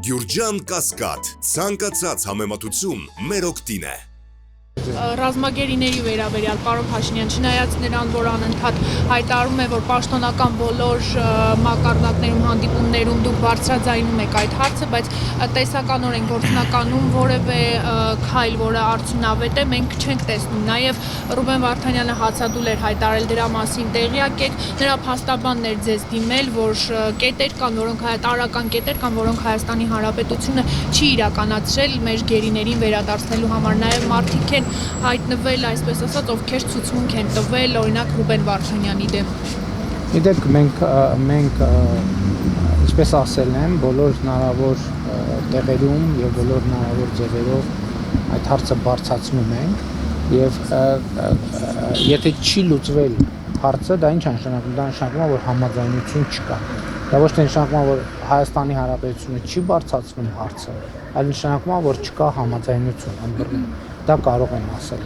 Գյուրջան Կասկադ, ցանկացած համեմատություն մեր օգտին է։ Ռազմագերիների վերաբերյալ պարոն Փաշինյան, չնայած նրան, որ անընդհատ հայտարարում է, որ պաշտոնական բոլոր մակարդակներում, հանդիպումներում դուք բարձրաձայնում եք այդ հարցը, բայց տեսականորեն գործնականում որևէ քայլ, որը արդյունավետ է, մենք չենք տեսնում։ Նաև Ռուբեն Վարդանյանը հացադուլ էր հայտարարել դրա մասին, տեղյակ եք, նրա փաստաբանն էր ձեզ դիմել, որ կետեր կան, որոնք տարրական կետեր կան, որոնք Հայաստանի Հանրապետությունը չի իրականացրել մեր գերիներին վերադարձնելու համար։ Նաև մարդիկ են հայտնվել, այսպես ասած, ովքեր ցուցմունք են տվել, օրինակ Ռուբեն Վարդանյանի դեմ։ Գիտեք, մենք ինչպես ասել եմ, բոլոր հնարավոր տեղերում եւ բոլոր հնարավոր ձևերով այդ հարցը բարձրացնում ենք եւ եթե չի լուծվել հարցը, դա ինչ է նշանակում, դա նշանակում է, որ համաձայնություն չկա։ Դա ոչ թե նշանակում է, որ Հայաստանի Հանրապետությունը չի բարձրացնում հարցը, այլ նշանակում է, որ չկա համաձայնություն ըմբռնում։ Դա կարող եմ ասել։